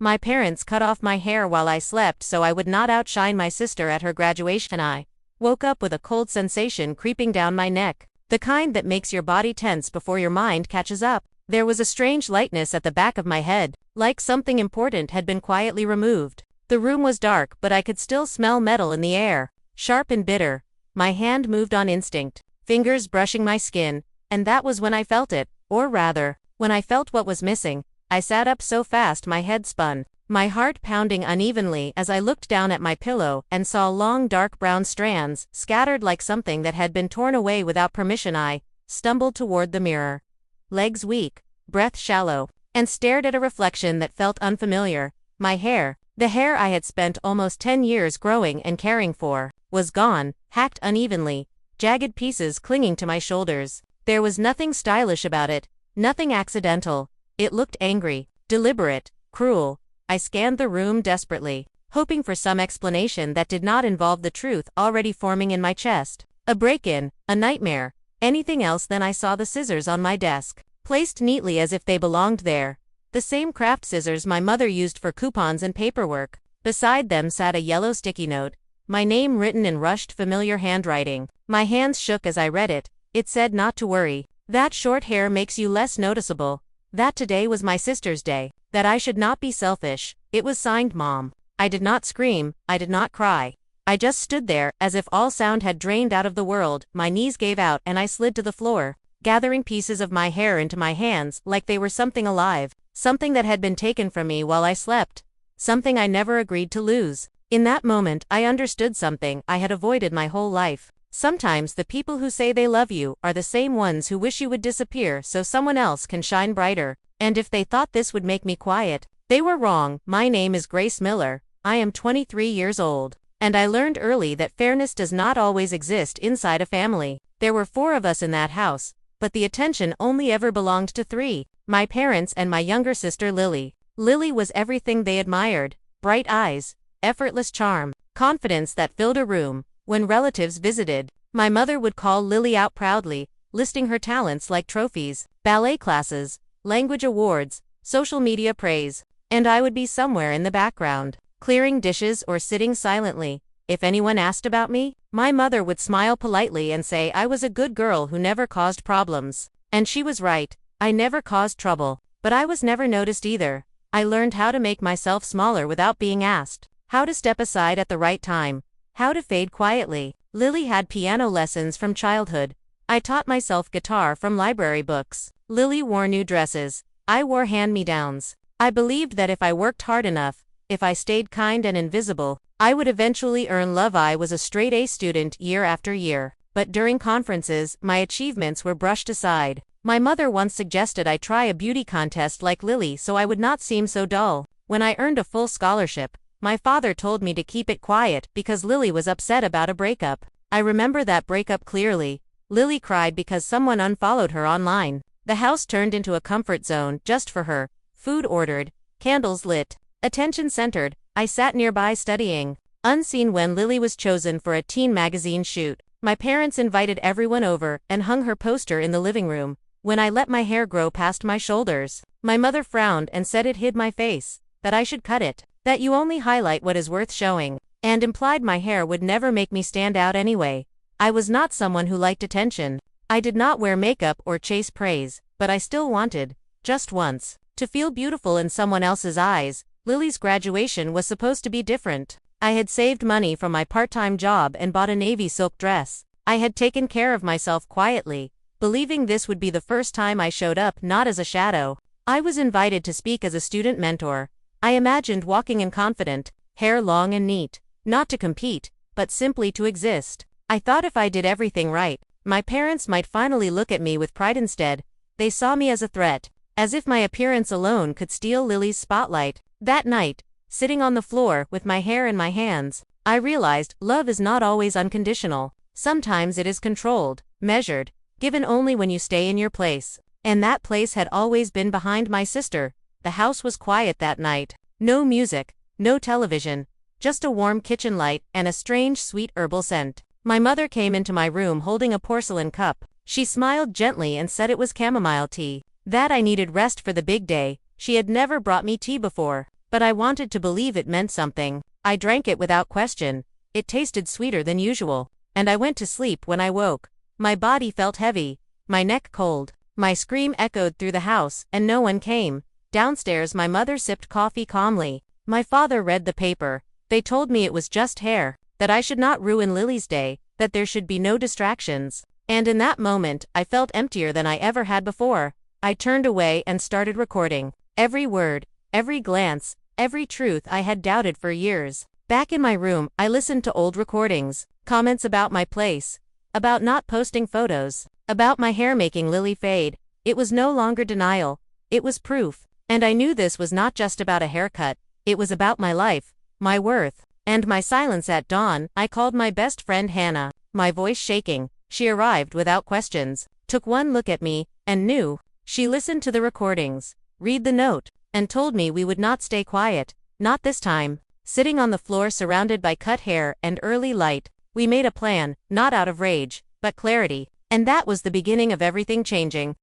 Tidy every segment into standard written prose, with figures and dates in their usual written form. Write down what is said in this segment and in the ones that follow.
My parents cut off my hair while I slept so I would not outshine my sister at her graduation. I woke up with a cold sensation creeping down my neck, the kind that makes your body tense before your mind catches up. There was a strange lightness at the back of my head, like something important had been quietly removed. The room was dark, but I could still smell metal in the air, sharp and bitter. My hand moved on instinct, fingers brushing my skin, and that was when I felt it, or rather, when I felt what was missing. I sat up so fast my head spun, my heart pounding unevenly as I looked down at my pillow and saw long dark brown strands, scattered like something that had been torn away without permission. I stumbled toward the mirror, legs weak, breath shallow, and stared at a reflection that felt unfamiliar. My hair, the hair I had spent almost 10 years growing and caring for, was gone, hacked unevenly, jagged pieces clinging to my shoulders. There was nothing stylish about it, nothing accidental. It looked angry, deliberate, cruel. I scanned the room desperately, hoping for some explanation that did not involve the truth already forming in my chest. A break-in, a nightmare, anything else. Then I saw the scissors on my desk, placed neatly as if they belonged there. The same craft scissors my mother used for coupons and paperwork. Beside them sat a yellow sticky note, my name written in rushed, familiar handwriting. My hands shook as I read it. It said not to worry, that short hair makes you less noticeable, that today was my sister's day, that I should not be selfish. It was signed Mom. I did not scream, I did not cry. I just stood there, as if all sound had drained out of the world. My knees gave out and I slid to the floor, gathering pieces of my hair into my hands like they were something alive, something that had been taken from me while I slept, something I never agreed to lose. In that moment, I understood something I had avoided my whole life. Sometimes the people who say they love you are the same ones who wish you would disappear so someone else can shine brighter. And if they thought this would make me quiet, they were wrong. My name is Grace Miller. I am 23 years old. And I learned early that fairness does not always exist inside a family. There were 4 of us in that house, but the attention only ever belonged to 3, my parents and my younger sister Lily. Lily was everything they admired: bright eyes, effortless charm, confidence that filled a room. When relatives visited, my mother would call Lily out proudly, listing her talents like trophies, ballet classes, language awards, social media praise, and I would be somewhere in the background, clearing dishes or sitting silently. If anyone asked about me, my mother would smile politely and say I was a good girl who never caused problems. And she was right. I never caused trouble, but I was never noticed either. I learned how to make myself smaller without being asked, how to step aside at the right time, how to fade quietly. Lily had piano lessons from childhood. I taught myself guitar from library books. Lily wore new dresses. I wore hand-me-downs. I believed that if I worked hard enough, if I stayed kind and invisible, I would eventually earn love. I was a straight-A student year after year, but during conferences, my achievements were brushed aside. My mother once suggested I try a beauty contest like Lily so I would not seem so dull. When I earned a full scholarship, my father told me to keep it quiet because Lily was upset about a breakup. I remember that breakup clearly. Lily cried because someone unfollowed her online. The house turned into a comfort zone just for her. Food ordered, candles lit, attention centered. I sat nearby studying, unseen when Lily was chosen for a teen magazine shoot. My parents invited everyone over and hung her poster in the living room. When I let my hair grow past my shoulders, my mother frowned and said it hid my face, that I should cut it, that you only highlight what is worth showing, and implied my hair would never make me stand out anyway. I was not someone who liked attention. I did not wear makeup or chase praise, but I still wanted, just once, to feel beautiful in someone else's eyes. Lily's graduation was supposed to be different. I had saved money from my part-time job and bought a navy silk dress. I had taken care of myself quietly, believing this would be the first time I showed up not as a shadow. I was invited to speak as a student mentor. I imagined walking in confident, hair long and neat, not to compete, but simply to exist. I thought if I did everything right, my parents might finally look at me with pride. Instead, they saw me as a threat, as if my appearance alone could steal Lily's spotlight. That night, sitting on the floor with my hair in my hands, I realized love is not always unconditional. Sometimes it is controlled, measured, given only when you stay in your place. And that place had always been behind my sister. The house was quiet that night. No music, no television, just a warm kitchen light and a strange sweet herbal scent. My mother came into my room holding a porcelain cup. She smiled gently and said it was chamomile tea, that I needed rest for the big day. She had never brought me tea before. but I wanted to believe it meant something. I drank it without question. It tasted sweeter than usual, and I went to sleep. When I woke, my body felt heavy, my neck cold. My scream echoed through the house, and no one came. Downstairs, my mother sipped coffee calmly. My father read the paper. They told me it was just hair, that I should not ruin Lily's day, that there should be no distractions. And in that moment, I felt emptier than I ever had before. I turned away and started recording. Every word, every glance, every truth I had doubted for years. Back in my room, I listened to old recordings, comments about my place, about not posting photos, about my hair making Lily fade. It was no longer denial, it was proof. And I knew this was not just about a haircut, it was about my life, my worth, and my silence. At dawn, I called my best friend Hannah, my voice shaking. She arrived without questions, took one look at me, and knew. She listened to the recordings, read the note, and told me we would not stay quiet, not this time. Sitting on the floor surrounded by cut hair and early light, we made a plan, not out of rage, but clarity. And that was the beginning of everything changing.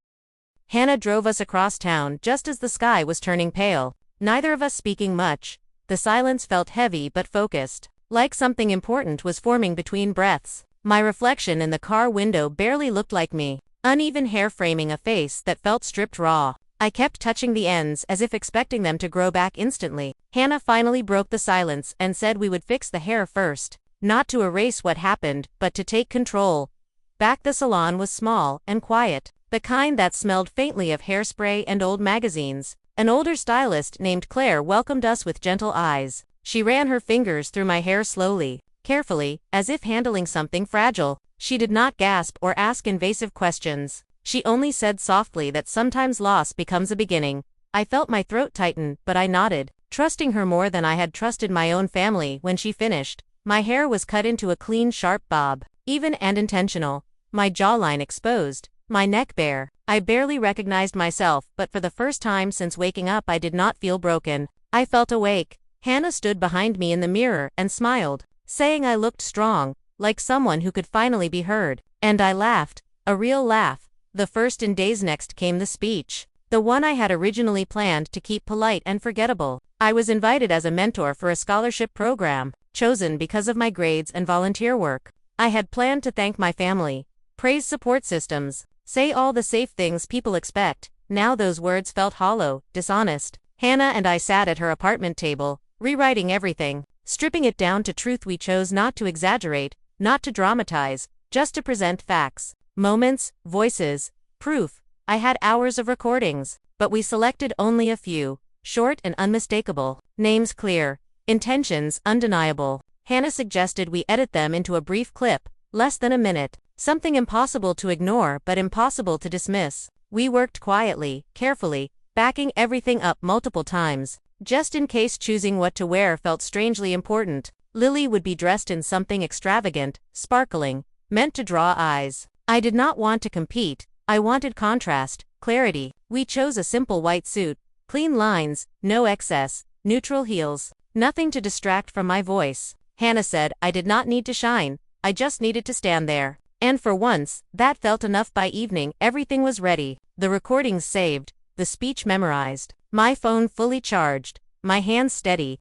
Hannah drove us across town just as the sky was turning pale, neither of us speaking much. The silence felt heavy but focused, like something important was forming between breaths. My reflection in the car window barely looked like me, uneven hair framing a face that felt stripped raw. I kept touching the ends as if expecting them to grow back instantly. Hannah finally broke the silence and said we would fix the hair first, not to erase what happened, but to take control. Back the salon was small and quiet, the kind that smelled faintly of hairspray and old magazines. An older stylist named Claire welcomed us with gentle eyes. She ran her fingers through my hair slowly, carefully, as if handling something fragile. She did not gasp or ask invasive questions. She only said softly that sometimes loss becomes a beginning. I felt my throat tighten, but I nodded, trusting her more than I had trusted my own family. When she finished, my hair was cut into a clean, sharp bob, even and intentional, my jawline exposed, my neck bare. I barely recognized myself, but for the first time since waking up I did not feel broken. I felt awake. Hannah stood behind me in the mirror and smiled, saying I looked strong, like someone who could finally be heard. And I laughed, a real laugh. The first in days. Next came the speech, the one I had originally planned to keep polite and forgettable. I was invited as a mentor for a scholarship program, chosen because of my grades and volunteer work. I had planned to thank my family, praise support systems, say all the safe things people expect. Now those words felt hollow, dishonest. Hannah and I sat at her apartment table, rewriting everything, stripping it down to truth. We chose not to exaggerate, not to dramatize, just to present facts. Moments, voices, proof. I had hours of recordings, but we selected only a few, short and unmistakable, names clear, intentions undeniable. Hannah suggested we edit them into a brief clip, less than a minute, something impossible to ignore but impossible to dismiss. We worked quietly, carefully, backing everything up multiple times, just in case choosing what to wear felt strangely important. Lily would be dressed in something extravagant, sparkling, meant to draw eyes. I did not want to compete, I wanted contrast, clarity. We chose a simple white suit, clean lines, no excess, neutral heels, nothing to distract from my voice. Hannah said I did not need to shine, I just needed to stand there. And for once, that felt enough. By evening, everything was ready, the recordings saved, the speech memorized, my phone fully charged, my hands steady.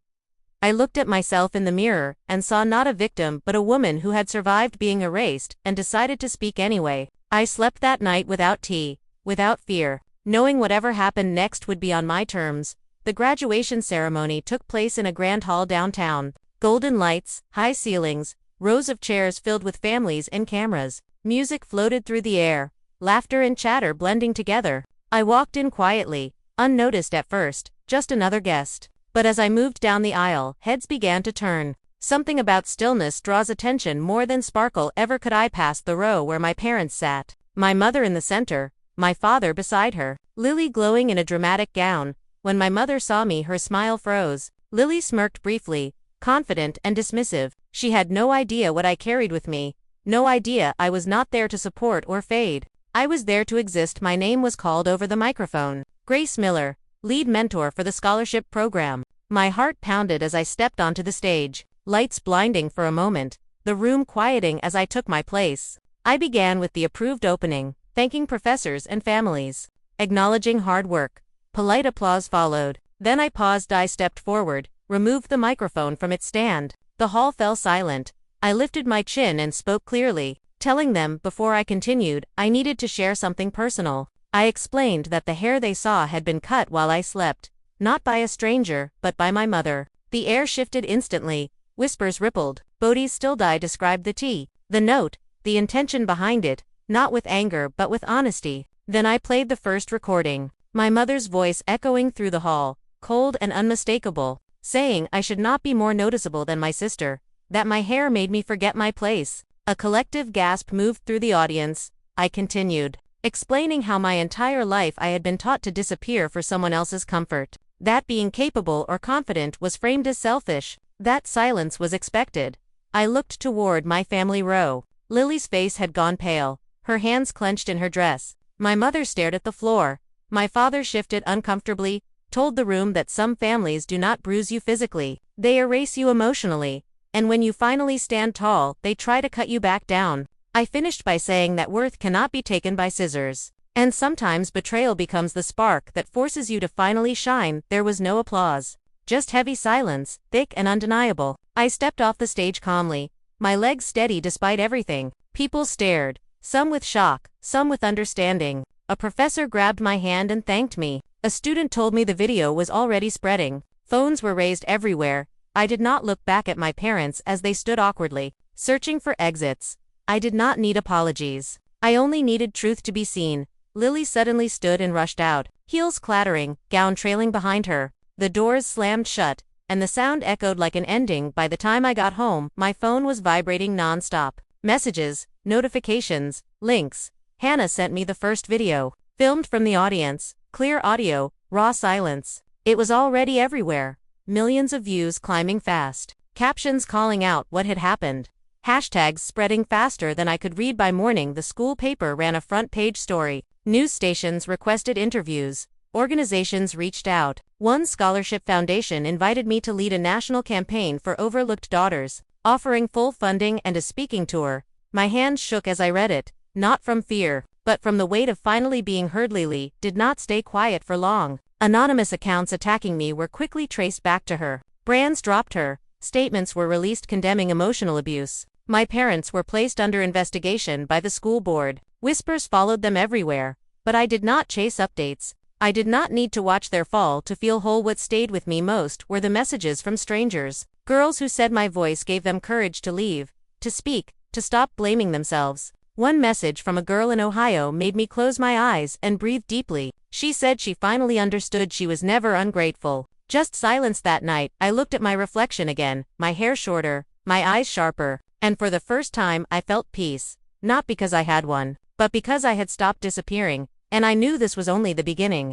I looked at myself in the mirror and saw not a victim but a woman who had survived being erased and decided to speak anyway. I slept that night without tea, without fear, knowing whatever happened next would be on my terms. The graduation ceremony took place in a grand hall downtown. Golden lights, high ceilings, rows of chairs filled with families and cameras. Music floated through the air, laughter and chatter blending together. I walked in quietly, unnoticed at first, just another guest. But as I moved down the aisle, heads began to turn. Something about stillness draws attention more than sparkle ever could. I passed the row where my parents sat, my mother in the center, my father beside her, Lily glowing in a dramatic gown. When my mother saw me, her smile froze. Lily smirked briefly, confident and dismissive. She had no idea what I carried with me, no idea I was not there to support or fade. I was there to exist. My name was called over the microphone. Grace Miller, lead mentor for the scholarship program. My heart pounded as I stepped onto the stage, lights blinding for a moment, the room quieting as I took my place. I began with the approved opening, thanking professors and families, acknowledging hard work. Polite applause followed, Then I paused. I stepped forward, removed the microphone from its stand. The hall fell silent. I lifted my chin and spoke clearly, telling them, before I continued, I needed to share something personal. I explained that the hair they saw had been cut while I slept, not by a stranger, but by my mother. The air shifted instantly, whispers rippled. Bodhi's still die described the tea, the note, the intention behind it, not with anger but with honesty. Then I played the first recording, my mother's voice echoing through the hall, cold and unmistakable, saying I should not be more noticeable than my sister, that my hair made me forget my place. A collective gasp moved through the audience. I continued, explaining how my entire life I had been taught to disappear for someone else's comfort, that being capable or confident was framed as selfish, that silence was expected. I looked toward my family row. Lily's face had gone pale, her hands clenched in her dress. My mother stared at the floor. My father shifted uncomfortably, told the room that some families do not bruise you physically, they erase you emotionally, and when you finally stand tall, they try to cut you back down. I finished by saying that worth cannot be taken by scissors, and sometimes betrayal becomes the spark that forces you to finally shine. There was no applause, just heavy silence, thick and undeniable. I stepped off the stage calmly, my legs steady despite everything. People stared, some with shock, some with understanding. A professor grabbed my hand and thanked me. A student told me the video was already spreading. Phones were raised everywhere. I did not look back at my parents as they stood awkwardly, searching for exits. I did not need apologies. I only needed truth to be seen. Lily suddenly stood and rushed out, heels clattering, gown trailing behind her. The doors slammed shut, and the sound echoed like an ending. By the time I got home, my phone was vibrating non-stop. Messages, notifications, links. Hannah sent me the first video, filmed from the audience, clear audio, raw silence. It was already everywhere. Millions of views climbing fast. Captions calling out what had happened. Hashtags spreading faster than I could read. By morning, the school paper ran a front-page story. News stations requested interviews. Organizations reached out. One scholarship foundation invited me to lead a national campaign for overlooked daughters, offering full funding and a speaking tour. My hands shook as I read it, not from fear, but from the weight of finally being heard. Lily did not stay quiet for long. Anonymous accounts attacking me were quickly traced back to her. Brands dropped her. Statements were released condemning emotional abuse. My parents were placed under investigation by the school board. Whispers followed them everywhere, but I did not chase updates. I did not need to watch their fall to feel whole. What stayed with me most were the messages from strangers. Girls who said my voice gave them courage to leave, to speak, to stop blaming themselves. One message from a girl in Ohio made me close my eyes and breathe deeply. She said she finally understood she was never ungrateful. Just silence. That night, I looked at my reflection again, my hair shorter, my eyes sharper, and for the first time I felt peace. Not because I had one, but because I had stopped disappearing, and I knew this was only the beginning.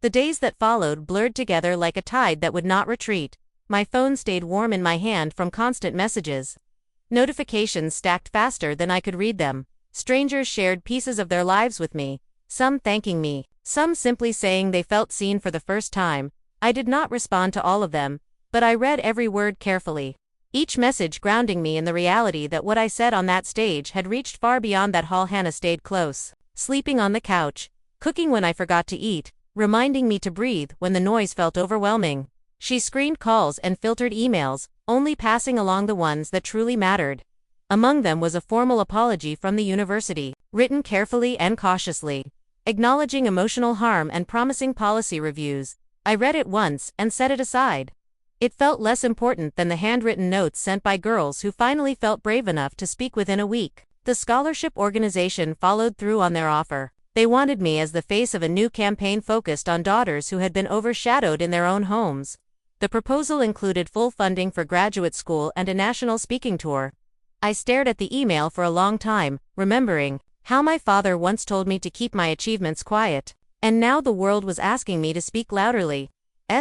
The days that followed blurred together like a tide that would not retreat. My phone stayed warm in my hand from constant messages. Notifications stacked faster than I could read them. Strangers shared pieces of their lives with me, some thanking me, some simply saying they felt seen for the first time. I did not respond to all of them, but I read every word carefully. Each message grounding me in the reality that what I said on that stage had reached far beyond that hall. Hannah stayed close, sleeping on the couch, cooking when I forgot to eat, reminding me to breathe when the noise felt overwhelming. She screened calls and filtered emails, only passing along the ones that truly mattered. Among them was a formal apology from the university, written carefully and cautiously, acknowledging emotional harm and promising policy reviews. I read it once and set it aside. It felt less important than the handwritten notes sent by girls who finally felt brave enough to speak within a week. The scholarship organization followed through on their offer. They wanted me as the face of a new campaign focused on daughters who had been overshadowed in their own homes. The proposal included full funding for graduate school and a national speaking tour. I stared at the email for a long time, remembering how my father once told me to keep my achievements quiet. And now the world was asking me to speak louderly.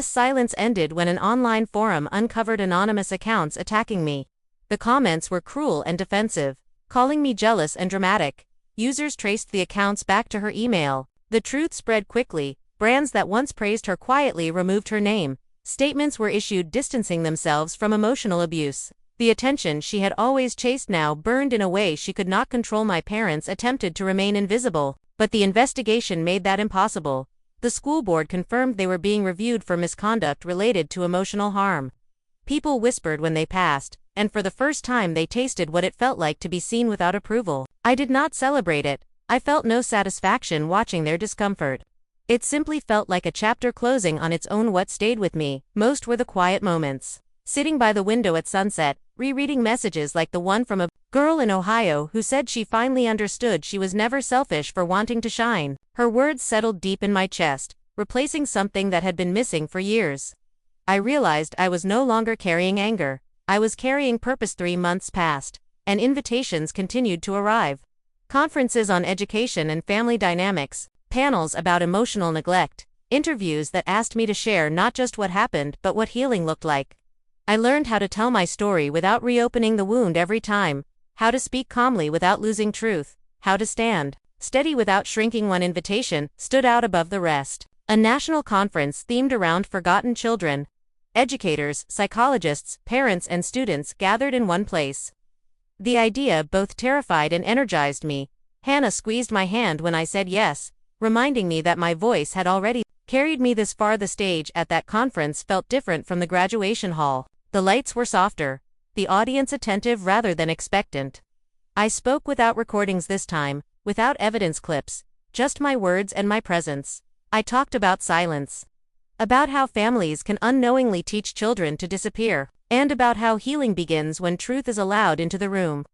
Silence ended when an online forum uncovered anonymous accounts attacking me. The comments were cruel and defensive, calling me jealous and dramatic. Users traced the accounts back to her email. The truth spread quickly. Brands that once praised her quietly removed her name. Statements were issued distancing themselves from emotional abuse. The attention she had always chased now burned in a way she could not control. My parents attempted to remain invisible, but the investigation made that impossible. The school board confirmed they were being reviewed for misconduct related to emotional harm. People whispered when they passed, and for the first time they tasted what it felt like to be seen without approval. I did not celebrate it. I felt no satisfaction watching their discomfort. It simply felt like a chapter closing on its own. What stayed with me most were the quiet moments. Sitting by the window at sunset, rereading messages like the one from a girl in Ohio who said she finally understood she was never selfish for wanting to shine. Her words settled deep in my chest, replacing something that had been missing for years. I realized I was no longer carrying anger. I was carrying purpose. 3 months passed, and invitations continued to arrive. Conferences on education and family dynamics, panels about emotional neglect, interviews that asked me to share not just what happened but what healing looked like. I learned how to tell my story without reopening the wound every time, how to speak calmly without losing truth, how to stand steady without shrinking. One invitation stood out above the rest. A national conference themed around forgotten children. Educators, psychologists, parents, and students gathered in one place. The idea both terrified and energized me. Hannah squeezed my hand when I said yes, reminding me that my voice had already carried me this far. The stage at that conference felt different from the graduation hall. The lights were softer, the audience attentive rather than expectant. I spoke without recordings this time, without evidence clips, just my words and my presence. I talked about silence, about how families can unknowingly teach children to disappear, and about how healing begins when truth is allowed into the room.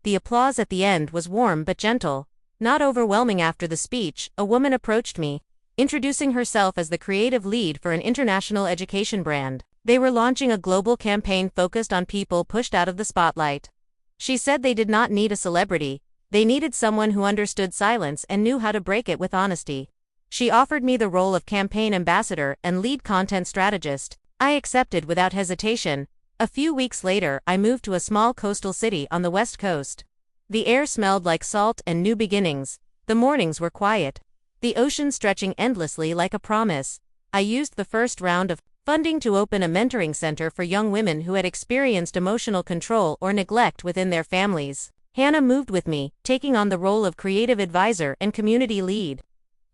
The applause at the end was warm but gentle, not overwhelming. After the speech, a woman approached me, introducing herself as the creative lead for an international education brand. They were launching a global campaign focused on people pushed out of the spotlight. She said they did not need a celebrity, they needed someone who understood silence and knew how to break it with honesty. She offered me the role of campaign ambassador and lead content strategist. I accepted without hesitation. A few weeks later, I moved to a small coastal city on the West Coast. The air smelled like salt and new beginnings. The mornings were quiet, the ocean stretching endlessly like a promise. I used the first round of funding to open a mentoring center for young women who had experienced emotional control or neglect within their families. Hannah moved with me, taking on the role of creative advisor and community lead.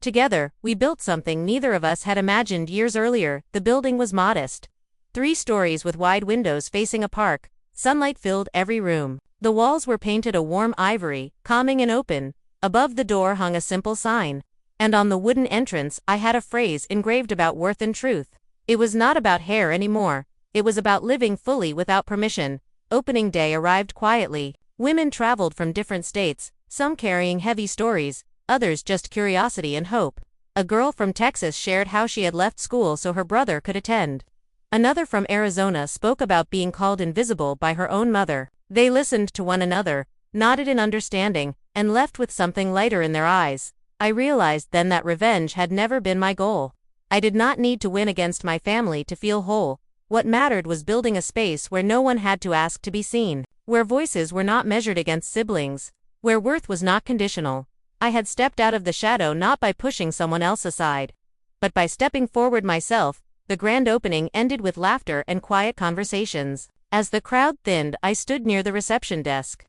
Together, we built something neither of us had imagined years earlier. The building was modest. 3 stories with wide windows facing a park. Sunlight filled every room. The walls were painted a warm ivory, calming and open. Above the door hung a simple sign, and on the wooden entrance I had a phrase engraved about worth and truth. It was not about hair anymore. It was about living fully without permission. Opening day arrived quietly. Women traveled from different states, some carrying heavy stories, others just curiosity and hope. A girl from Texas shared how she had left school so her brother could attend. Another from Arizona spoke about being called invisible by her own mother. They listened to one another, nodded in understanding, and left with something lighter in their eyes. I realized then that revenge had never been my goal. I did not need to win against my family to feel whole. What mattered was building a space where no one had to ask to be seen, where voices were not measured against siblings, where worth was not conditional. I had stepped out of the shadow not by pushing someone else aside, but by stepping forward myself. The grand opening ended with laughter and quiet conversations. As the crowd thinned, I stood near the reception desk,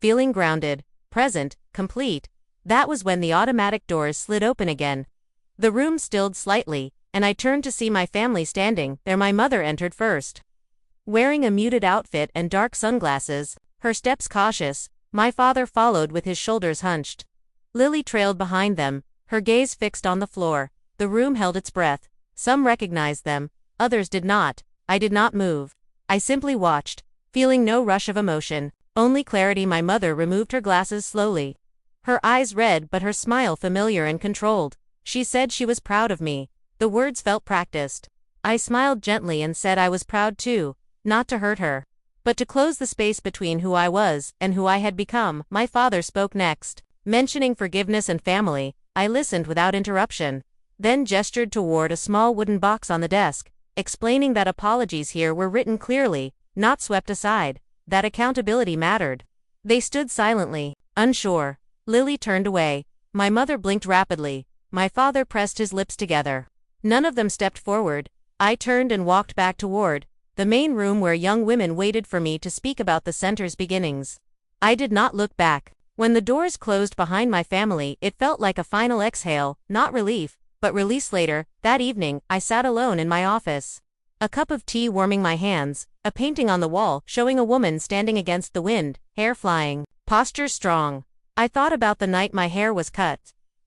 feeling grounded, present, complete. That was when the automatic doors slid open again. The room stilled slightly, and I turned to see my family standing there. My mother entered first, wearing a muted outfit and dark sunglasses, her steps cautious. My father followed with his shoulders hunched. Lily trailed behind them, her gaze fixed on the floor. The room held its breath. Some recognized them, others did not. I did not move. I simply watched, feeling no rush of emotion, only clarity. My mother removed her glasses slowly, her eyes red but her smile familiar and controlled. She said she was proud of me. The words felt practiced. I smiled gently and said I was proud too, not to hurt her, but to close the space between who I was and who I had become. My father spoke next, mentioning forgiveness and family. I listened without interruption, then gestured toward a small wooden box on the desk, explaining that apologies here were written clearly, not swept aside, that accountability mattered. They stood silently, unsure. Lily turned away. My mother blinked rapidly. My father pressed his lips together. None of them stepped forward. I turned and walked back toward the main room where young women waited for me to speak about the center's beginnings. I did not look back. When the doors closed behind my family, it felt like a final exhale, not relief, but release later. That evening, I sat alone in my office. A cup of tea warming my hands, a painting on the wall showing a woman standing against the wind, hair flying, posture strong. I thought about the night my hair was cut,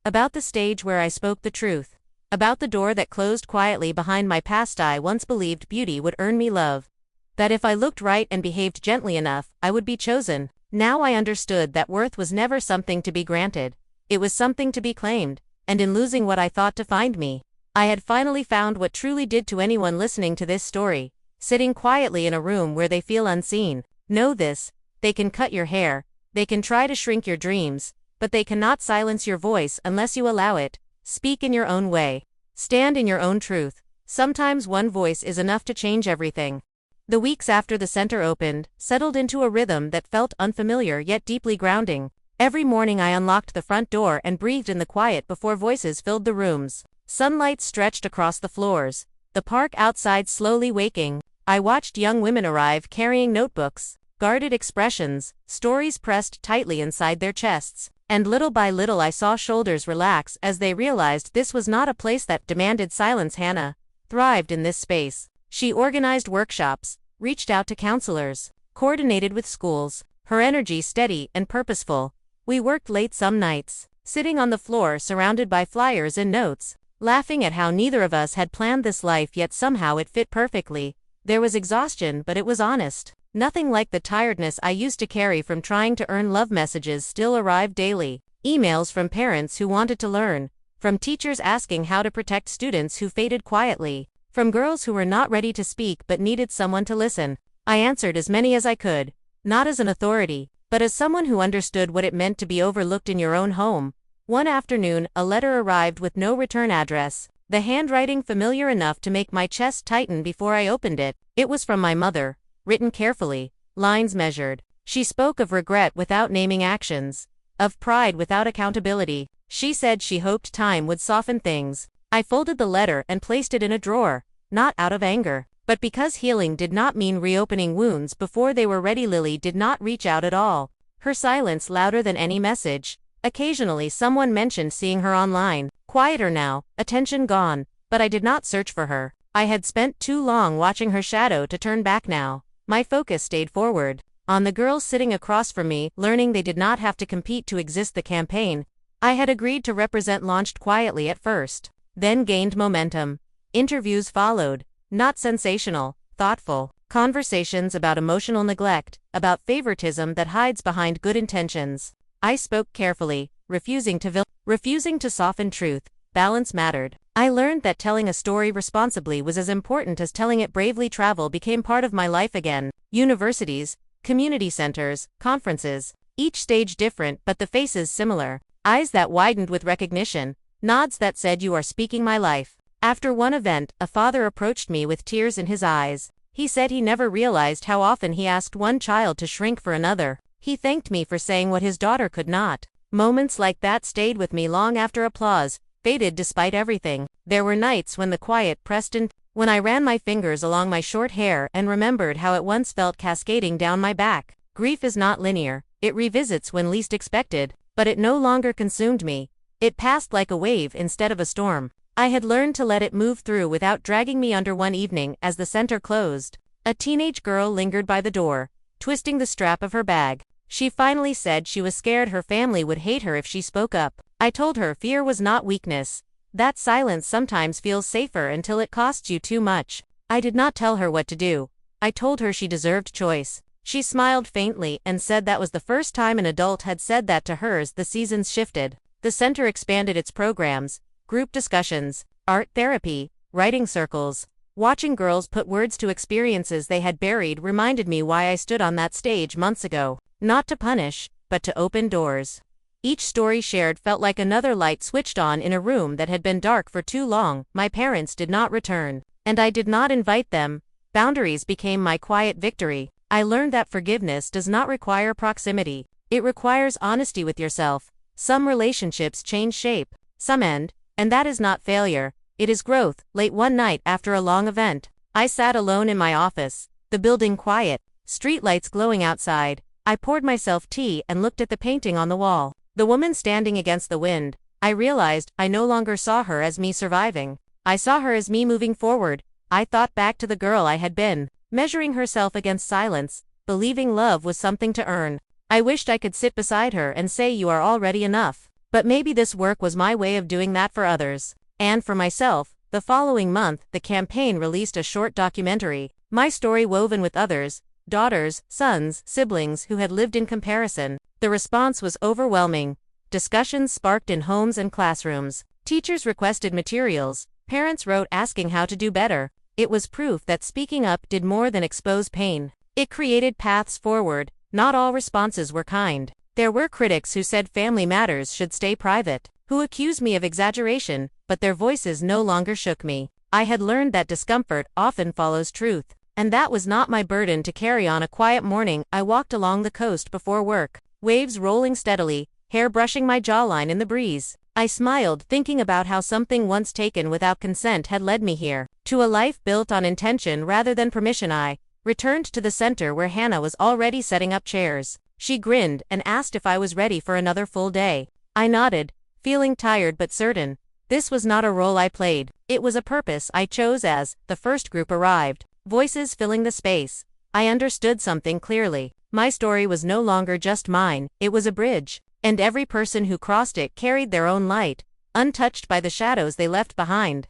about the stage where I spoke the truth, about the door that closed quietly behind my past. I once believed beauty would earn me love, that if I looked right and behaved gently enough, I would be chosen. Now I understood that worth was never something to be granted, it was something to be claimed, and in losing what I thought defined me, I had finally found what truly did. To anyone listening to this story, sitting quietly in a room where they feel unseen, know this: they can cut your hair, they can try to shrink your dreams, but they cannot silence your voice unless you allow it. Speak in your own way. Stand in your own truth. Sometimes one voice is enough to change everything. The weeks after the center opened settled into a rhythm that felt unfamiliar yet deeply grounding. Every morning I unlocked the front door and breathed in the quiet before voices filled the rooms. Sunlight stretched across the floors, the park outside slowly waking. I watched young women arrive carrying notebooks, guarded expressions, stories pressed tightly inside their chests, and little by little I saw shoulders relax as they realized this was not a place that demanded silence. Hannah thrived in this space. She organized workshops, reached out to counselors, coordinated with schools, her energy steady and purposeful. We worked late some nights, sitting on the floor surrounded by flyers and notes, laughing at how neither of us had planned this life, yet somehow it fit perfectly. There was exhaustion, but it was honest. Nothing like the tiredness I used to carry from trying to earn love. Messages still arrived daily. Emails from parents who wanted to learn, from teachers asking how to protect students who faded quietly, from girls who were not ready to speak but needed someone to listen. I answered as many as I could, not as an authority, but as someone who understood what it meant to be overlooked in your own home. One afternoon, a letter arrived with no return address, the handwriting familiar enough to make my chest tighten before I opened it. It was from my mother, written carefully, lines measured. She spoke of regret without naming actions, of pride without accountability. She said she hoped time would soften things. I folded the letter and placed it in a drawer, not out of anger, but because healing did not mean reopening wounds before they were ready. Lily did not reach out at all, her silence louder than any message. Occasionally someone mentioned seeing her online, quieter now, attention gone, but I did not search for her. I had spent too long watching her shadow to turn back now. My focus stayed forward, on the girls sitting across from me, learning they did not have to compete to exist. The campaign I had agreed to represent launched quietly at first, then gained momentum. Interviews followed, not sensational, thoughtful, conversations about emotional neglect, about favoritism that hides behind good intentions. I spoke carefully, refusing to soften truth. Balance mattered. I learned that telling a story responsibly was as important as telling it bravely. Travel became part of my life again. Universities, community centers, conferences, each stage different but the faces similar. Eyes that widened with recognition, nods that said, "You are speaking my life." After one event, a father approached me with tears in his eyes. He said he never realized how often he asked one child to shrink for another. He thanked me for saying what his daughter could not. Moments like that stayed with me long after applause faded. Despite everything, there were nights when the quiet pressed in, when I ran my fingers along my short hair and remembered how it once felt cascading down my back. Grief is not linear, it revisits when least expected, but it no longer consumed me. It passed like a wave instead of a storm. I had learned to let it move through without dragging me under. One evening, as the center closed, a teenage girl lingered by the door, twisting the strap of her bag. She finally said she was scared her family would hate her if she spoke up. I told her fear was not weakness. That silence sometimes feels safer until it costs you too much. I did not tell her what to do. I told her she deserved choice. She smiled faintly and said that was the first time an adult had said that to hers. The seasons shifted. The center expanded its programs, group discussions, art therapy, writing circles. Watching girls put words to experiences they had buried reminded me why I stood on that stage months ago. Not to punish, but to open doors. Each story shared felt like another light switched on in a room that had been dark for too long. My parents did not return, and I did not invite them. Boundaries became my quiet victory. I learned that forgiveness does not require proximity. It requires honesty with yourself. Some relationships change shape, some end, and that is not failure, it is growth. Late one night after a long event, I sat alone in my office, the building quiet, streetlights glowing outside. I poured myself tea and looked at the painting on the wall. The woman standing against the wind, I realized I no longer saw her as me surviving. I saw her as me moving forward. I thought back to the girl I had been, measuring herself against silence, believing love was something to earn. I wished I could sit beside her and say you are already enough. But maybe this work was my way of doing that for others. And for myself, the following month, the campaign released a short documentary, my story woven with others, daughters, sons, siblings who had lived in comparison. The response was overwhelming. Discussions sparked in homes and classrooms. Teachers requested materials. Parents wrote asking how to do better. It was proof that speaking up did more than expose pain. It created paths forward. Not all responses were kind. There were critics who said family matters should stay private, who accused me of exaggeration, but their voices no longer shook me. I had learned that discomfort often follows truth, and that was not my burden to carry. On a quiet morning, I walked along the coast before work, waves rolling steadily, hair brushing my jawline in the breeze. I smiled, thinking about how something once taken without consent had led me here, to a life built on intention rather than permission. I returned to the center where Hannah was already setting up chairs. She grinned and asked if I was ready for another full day. I nodded, feeling tired but certain. This was not a role I played. It was a purpose I chose. As the first group arrived, voices filling the space, I understood something clearly. My story was no longer just mine, it was a bridge, and every person who crossed it carried their own light, untouched by the shadows they left behind.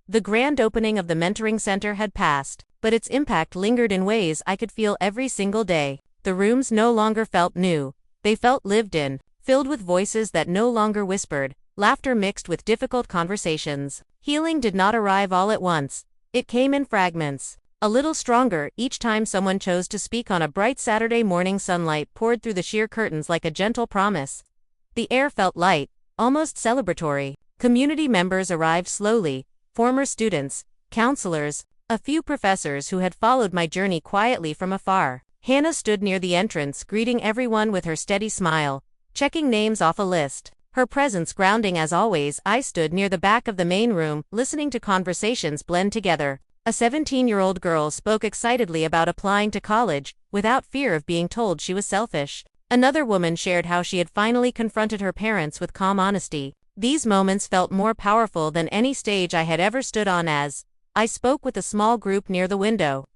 The grand opening of the mentoring center had passed, but its impact lingered in ways I could feel every single day. The rooms no longer felt new, they felt lived in, filled with voices that no longer whispered, laughter mixed with difficult conversations. Healing did not arrive all at once, it came in fragments, a little stronger each time someone chose to speak. On a bright Saturday morning, sunlight poured through the sheer curtains like a gentle promise. The air felt light, almost celebratory. Community members arrived slowly, former students, counselors, a few professors who had followed my journey quietly from afar. Hannah stood near the entrance, greeting everyone with her steady smile, checking names off a list. Her presence grounding as always. I stood near the back of the main room, listening to conversations blend together. A 17-year-old girl spoke excitedly about applying to college, without fear of being told she was selfish. Another woman shared how she had finally confronted her parents with calm honesty. These moments felt more powerful than any stage I had ever stood on. As I spoke with a small group near the window,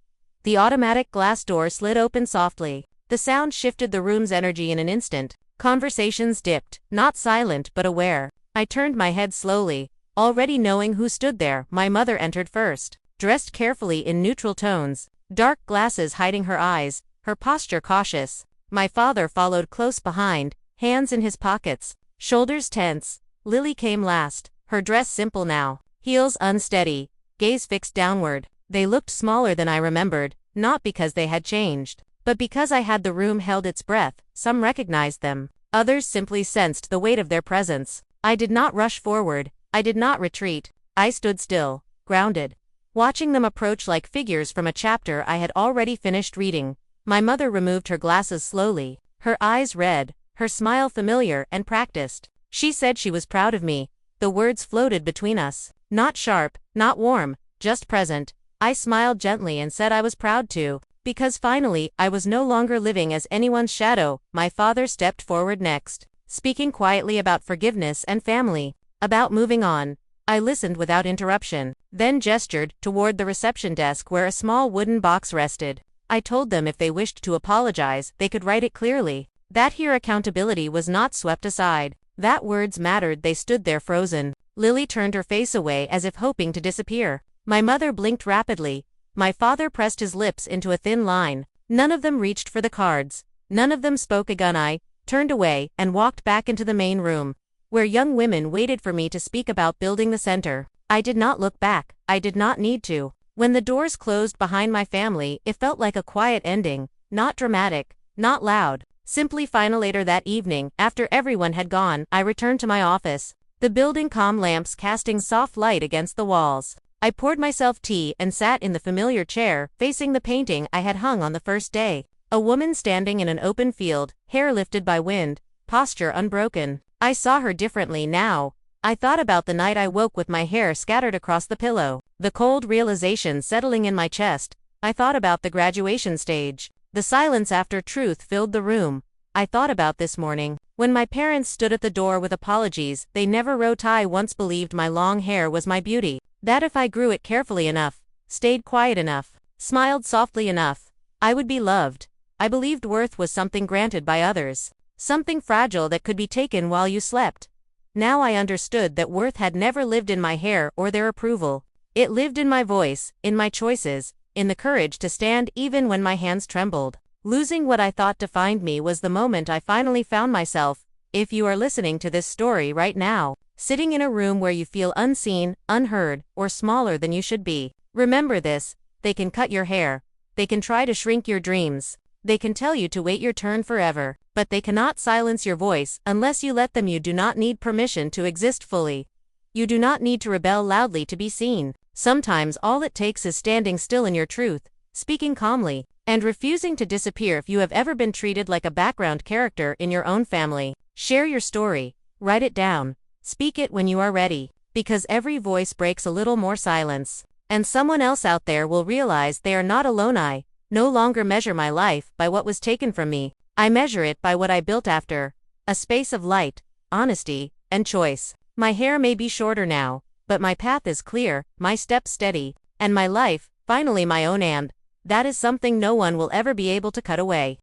the automatic glass door slid open softly. The sound shifted the room's energy in an instant. Conversations dipped, not silent but aware. I turned my head slowly, already knowing who stood there. My mother entered first, dressed carefully in neutral tones, dark glasses hiding her eyes, her posture cautious. My father followed close behind, hands in his pockets, shoulders tense. Lily came last, her dress simple now, heels unsteady, gaze fixed downward. They looked smaller than I remembered, not because they had changed, but because I had the room held its breath. Some recognized them, others simply sensed the weight of their presence. I did not rush forward, I did not retreat. I stood still, grounded, watching them approach like figures from a chapter I had already finished reading. My mother removed her glasses slowly, her eyes red, her smile familiar and practiced. She said she was proud of me. The words floated between us, not sharp, not warm, just present. I smiled gently and said I was proud too, because finally I was no longer living as anyone's shadow. My father stepped forward next, speaking quietly about forgiveness and family, about moving on. I listened without interruption, then gestured toward the reception desk where a small wooden box rested. I told them if they wished to apologize, they could write it clearly. That here accountability was not swept aside, that words mattered. They stood there frozen. Lily turned her face away as if hoping to disappear. My mother blinked rapidly. My father pressed his lips into a thin line. None of them reached for the cards. None of them spoke again. I turned away and walked back into the main room, where young women waited for me to speak about building the center. I did not look back. I did not need to. When the doors closed behind my family, it felt like a quiet ending, not dramatic, not loud, simply final. Later that evening, after everyone had gone, I returned to my office, the building calm, lamps casting soft light against the walls. I poured myself tea and sat in the familiar chair, facing the painting I had hung on the first day. A woman standing in an open field, hair lifted by wind, posture unbroken. I saw her differently now. I thought about the night I woke with my hair scattered across the pillow, the cold realization settling in my chest. I thought about the graduation stage. The silence after truth filled the room. I thought about this morning, When my parents stood at the door with apologies, they never wrote I once believed my long hair was my beauty. That if I grew it carefully enough, stayed quiet enough, smiled softly enough, I would be loved. I believed worth was something granted by others. Something fragile that could be taken while you slept. Now I understood that worth had never lived in my hair or their approval. It lived in my voice, in my choices, in the courage to stand even when my hands trembled. Losing what I thought defined me was the moment I finally found myself, if you are listening to this story right now, sitting in a room where you feel unseen, unheard, or smaller than you should be. Remember this: they can cut your hair, they can try to shrink your dreams, they can tell you to wait your turn forever, but they cannot silence your voice unless you let them. You do not need permission to exist fully. You do not need to rebel loudly to be seen. Sometimes all it takes is standing still in your truth, speaking calmly, and refusing to disappear. If you have ever been treated like a background character in your own family, share your story, write it down, speak it when you are ready, because every voice breaks a little more silence, and someone else out there will realize they are not alone. I no longer measure my life by what was taken from me. I measure it by what I built after, a space of light, honesty, and choice. My hair may be shorter now, but my path is clear, my steps steady, and my life, finally my own, and that is something no one will ever be able to cut away.